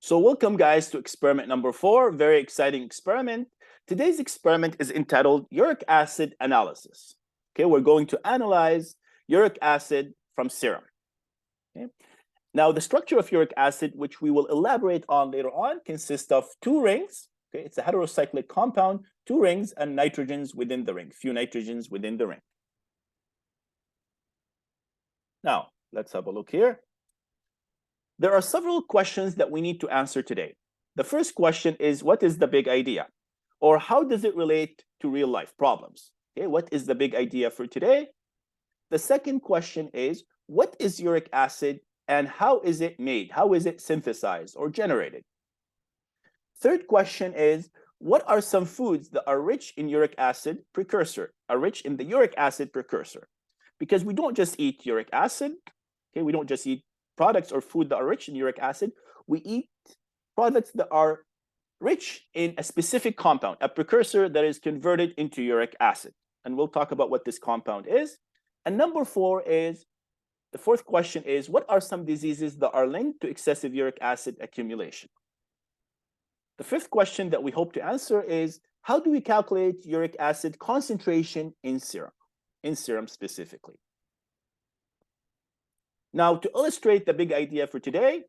So welcome guys to experiment number 4, very exciting experiment. Today's experiment is entitled Uric Acid Analysis. Okay, we're going to analyze uric acid from serum. Okay. Now the structure of uric acid, which we will elaborate on later on, consists of 2 rings. Okay, it's a heterocyclic compound, 2 rings and nitrogens within the ring, few nitrogens within the ring. Now, let's have a look here. There are several questions that we need to answer today. The first question is, what is the big idea? Or how does it relate to real life problems? Okay, what is the big idea for today? The second question is, what is uric acid and how is it made? How is it synthesized or generated? Third question is, what are some foods that are rich in uric acid precursor, are rich in the uric acid precursor? Because we don't just eat uric acid, okay, we don't just eat products or food that are rich in uric acid, we eat products that are rich in a specific compound, a precursor that is converted into uric acid. And we'll talk about what this compound is. And number 4 is, the fourth question is, what are some diseases that are linked to excessive uric acid accumulation? The fifth question that we hope to answer is, how do we calculate uric acid concentration in serum specifically? Now, to illustrate the big idea for today,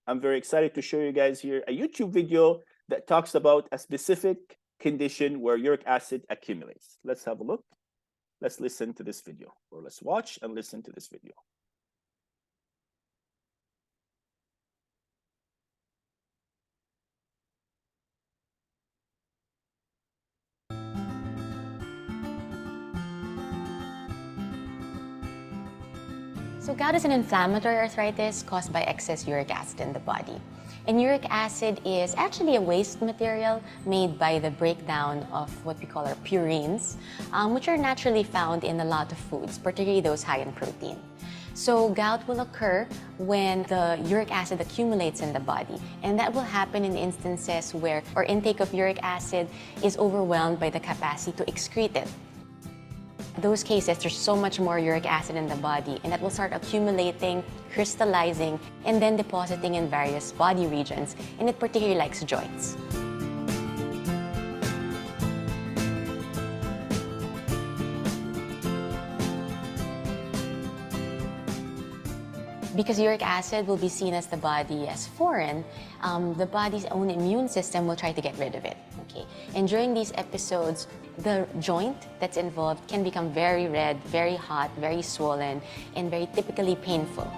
I'm very excited to show you guys here a YouTube video that talks about a specific condition where uric acid accumulates. Let's have a look. Let's listen to this video, or let's watch and listen to this video. So gout is an inflammatory arthritis caused by excess uric acid in the body. And uric acid is actually a waste material made by the breakdown of what we call our purines, which are naturally found in a lot of foods, particularly those high in protein. So gout will occur when the uric acid accumulates in the body, and that will happen in instances where our intake of uric acid is overwhelmed by the capacity to excrete it. In those cases, there's so much more uric acid in the body, and that will start accumulating, crystallizing, and then depositing in various body regions, and it particularly likes joints. Because uric acid will be seen as the body as foreign, the body's own immune system will try to get rid of it. Okay? And during these episodes, the joint that's involved can become very red, very hot, very swollen, and very typically painful.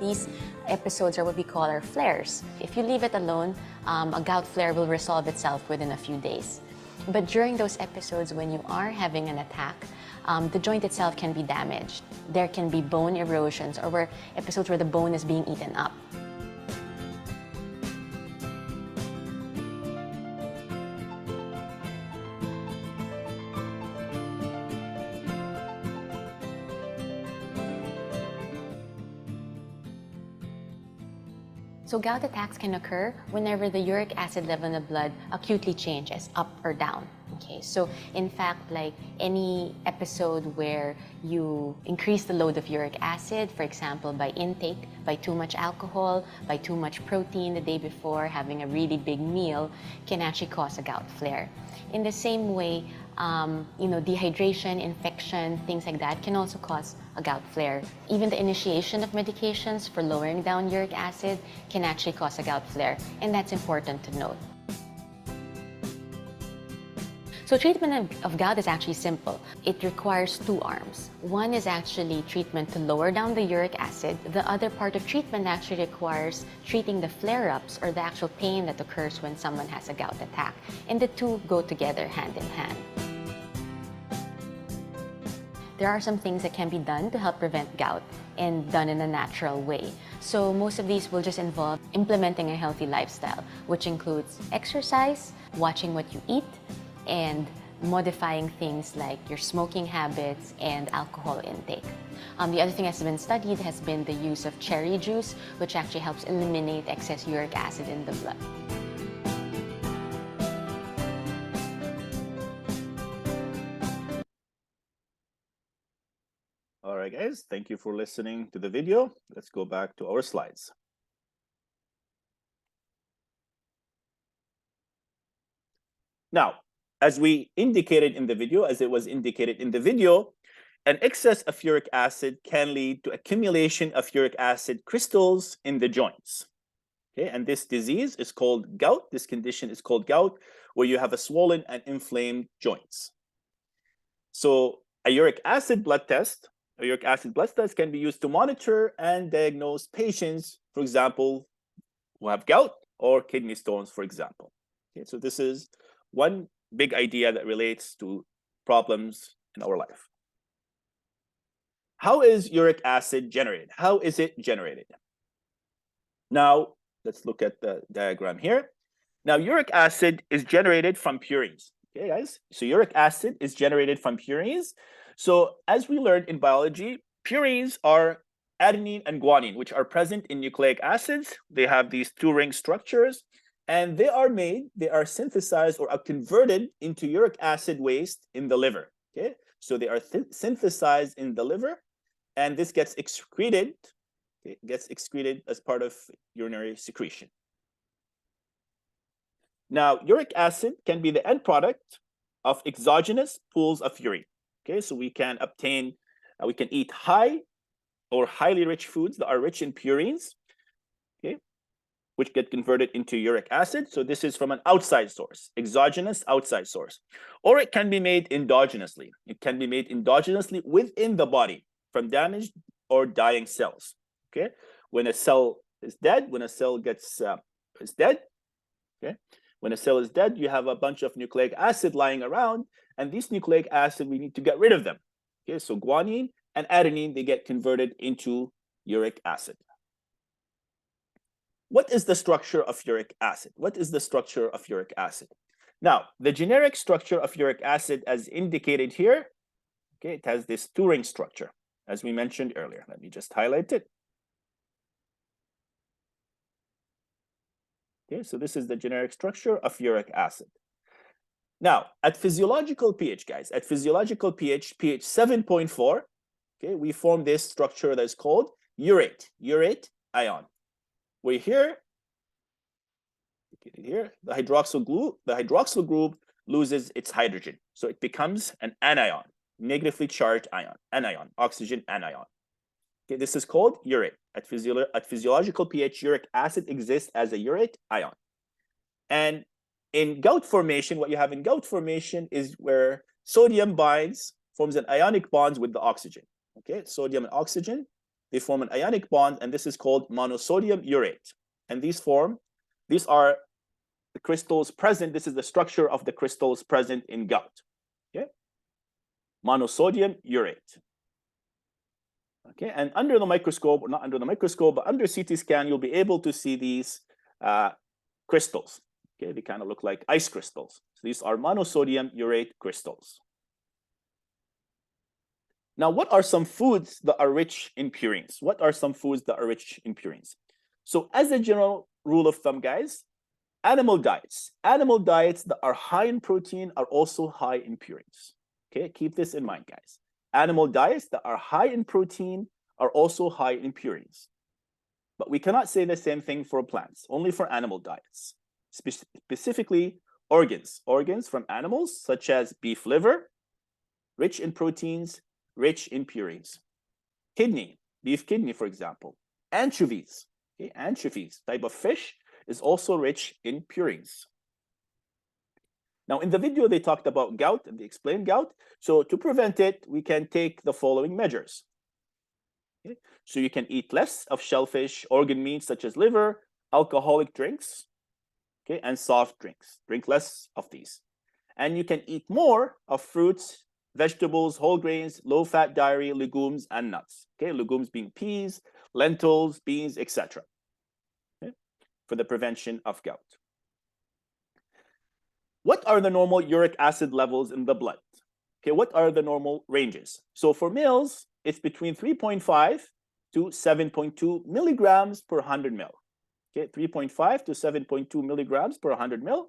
These episodes are what we call our flares. If you leave it alone, a gout flare will resolve itself within a few days. But during those episodes when you are having an attack, the joint itself can be damaged. There can be bone erosions or episodes where the bone is being eaten up. So gout attacks can occur whenever the uric acid level in the blood acutely changes up or down. Okay, so in fact, like any episode where you increase the load of uric acid, for example, by intake, by too much alcohol, by too much protein the day before, having a really big meal, can actually cause a gout flare. In the same way, dehydration, infection, things like that can also cause a gout flare. Even the initiation of medications for lowering down uric acid can actually cause a gout flare, and that's important to note. So treatment of gout is actually simple. It requires 2 arms. One is actually treatment to lower down the uric acid. The other part of treatment actually requires treating the flare-ups or the actual pain that occurs when someone has a gout attack. And the 2 go together hand in hand. There are some things that can be done to help prevent gout and done in a natural way. So most of these will just involve implementing a healthy lifestyle, which includes exercise, watching what you eat, and modifying things like your smoking habits and alcohol intake. The other thing that's been studied has been the use of cherry juice, which actually helps eliminate excess uric acid in the blood. All right, guys, thank you for listening to the video. Let's go back to our slides. Now, as we indicated in the video, as it was indicated in the video, an excess of uric acid can lead to accumulation of uric acid crystals in the joints. Okay, and this disease is called gout. This condition is called gout, where you have a swollen and inflamed joints. So a uric acid blood test can be used to monitor and diagnose patients, for example, who have gout or kidney stones, for example. Okay, so this is one big idea that relates to problems in our life. How is uric acid generated? How is it generated? Now, let's look at the diagram here. Now, uric acid is generated from purines. Okay, guys? So uric acid is generated from purines. So as we learned in biology, purines are adenine and guanine, which are present in nucleic acids. They have these two-ring structures, and they are synthesized or are converted into uric acid waste in the liver. Okay, so they are synthesized in the liver, and this gets excreted. It gets excreted as part of urinary secretion. Now, uric acid can be the end product of exogenous pools of urine. Okay, so we can obtain, we can eat high or highly rich foods that are rich in purines, okay, which get converted into uric acid. So this is from an outside source, exogenous outside source. Or it can be made endogenously. It can be made endogenously within the body from damaged or dying cells. Okay, when a cell is dead, when a cell is dead, okay, when a cell is dead, you have a bunch of nucleic acid lying around, and these nucleic acid, we need to get rid of them. Okay, so guanine and adenine, they get converted into uric acid. What is the structure of uric acid? What is the structure of uric acid? Now, the generic structure of uric acid, as indicated here, okay, it has this two-ring structure, as we mentioned earlier. Let me just highlight it. Okay, so this is the generic structure of uric acid. Now, at physiological pH, guys, at physiological pH 7.4, okay, we form this structure that is called urate ion. Where here, the hydroxyl group loses its hydrogen, so it becomes an anion, negatively charged anion, oxygen anion. Okay, this is called urate. At physiological pH, uric acid exists as a urate ion. And in gout formation, what you have in gout formation is where sodium forms an ionic bond with the oxygen. Okay, sodium and oxygen, they form an ionic bond, and this is called monosodium urate. And these are the crystals present. This is the structure of the crystals present in gout. Okay, monosodium urate. Okay, and under the microscope, or not under the microscope, but under CT scan, you'll be able to see these crystals. Okay, they kind of look like ice crystals. So these are monosodium urate crystals. Now, what are some foods that are rich in purines? What are some foods that are rich in purines? So as a general rule of thumb, guys, animal diets that are high in protein are also high in purines. Okay, keep this in mind, guys. Animal diets that are high in protein are also high in purines. But we cannot say the same thing for plants, only for animal diets. Specifically, organs from animals, such as beef liver, rich in proteins, rich in purines. Beef kidney, for example. Anchovies, okay, anchovies, type of fish, is also rich in purines. Now, in the video, they talked about gout, and they explained gout. So to prevent it, we can take the following measures. Okay? So you can eat less of shellfish, organ meats such as liver, alcoholic drinks, okay, and soft drinks. Drink less of these. And you can eat more of fruits, vegetables, whole grains, low-fat dairy, legumes, and nuts. Okay, legumes being peas, lentils, beans, etc. Okay? For the prevention of gout. What are the normal uric acid levels in the blood? Okay, what are the normal ranges? So for males, it's between 3.5 to 7.2 milligrams per 100 ml. Okay, 3.5 to 7.2 milligrams per 100 ml.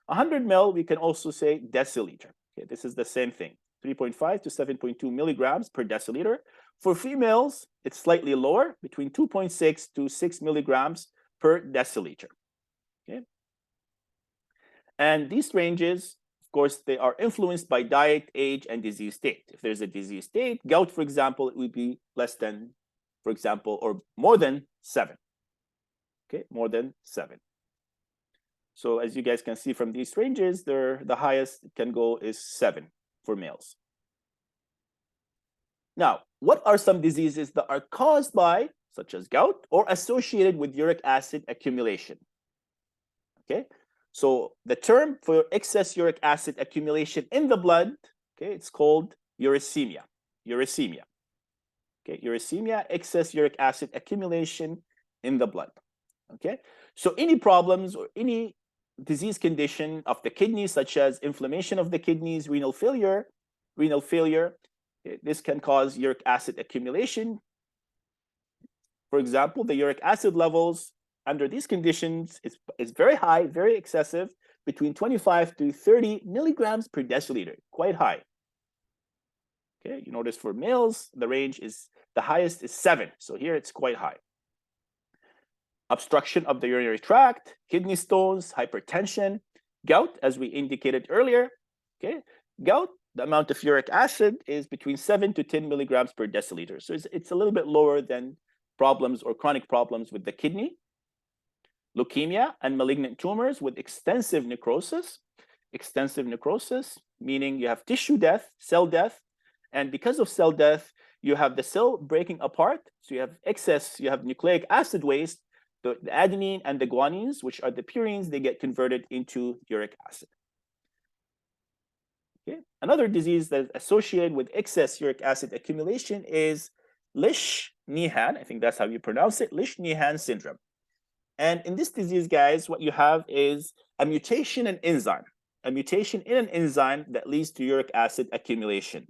100 ml, we can also say deciliter. Okay, this is the same thing, 3.5 to 7.2 milligrams per deciliter. For females, it's slightly lower, between 2.6 to 6 milligrams per deciliter. Okay. And these ranges course, they are influenced by diet, age, and disease state. If there's a disease state, gout, for example, it would be less than, for example, or more than 7. Okay, more than 7. So as you guys can see from these ranges, the highest it can go is 7 for males. Now, what are some diseases that are caused by, such as gout, or associated with uric acid accumulation? Okay, so the term for excess uric acid accumulation in the blood, okay, it's called uricemia. Uricemia. Okay, uricemia, excess uric acid accumulation in the blood. Okay, so any problems or any disease condition of the kidneys, such as inflammation of the kidneys, renal failure, this can cause uric acid accumulation. For example, the uric acid levels under these conditions is very high, very excessive, between 25 to 30 milligrams per deciliter, quite high. Okay, you notice for males, the range is, the highest is 7. So here it's quite high. Obstruction of the urinary tract, kidney stones, hypertension, gout, as we indicated earlier. Okay, gout, the amount of uric acid is between 7 to 10 milligrams per deciliter. So it's a little bit lower than problems or chronic problems with the kidney. Leukemia and malignant tumors with extensive necrosis. Extensive necrosis, meaning you have tissue death, cell death, and because of cell death, you have the cell breaking apart. So you have excess, you have nucleic acid waste, the adenine and the guanines, which are the purines, they get converted into uric acid. Okay. Another disease that is associated with excess uric acid accumulation is Lish-Nyhan. I think that's how you pronounce it, Lish-Nyhan syndrome. And in this disease, guys, what you have is a mutation in enzyme, a mutation in an enzyme that leads to uric acid accumulation.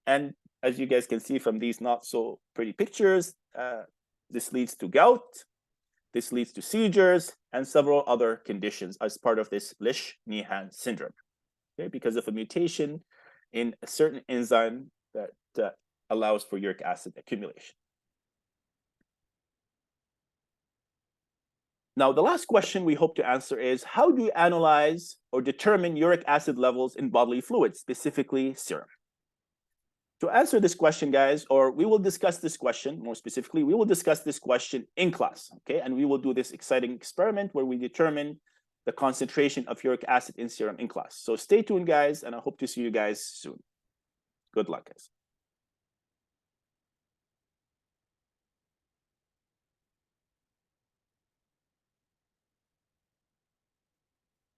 And as you guys can see from these not so pretty pictures, this leads to gout, this leads to seizures, and several other conditions as part of this Lish-Nyhan syndrome, okay, because of a mutation in a certain enzyme that allows for uric acid accumulation. Now, the last question we hope to answer is, how do you analyze or determine uric acid levels in bodily fluids, specifically serum? To answer this question, guys, or we will discuss this question more specifically, we will discuss this question in class, okay? And we will do this exciting experiment where we determine the concentration of uric acid in serum in class. So stay tuned, guys, and I hope to see you guys soon. Good luck, guys.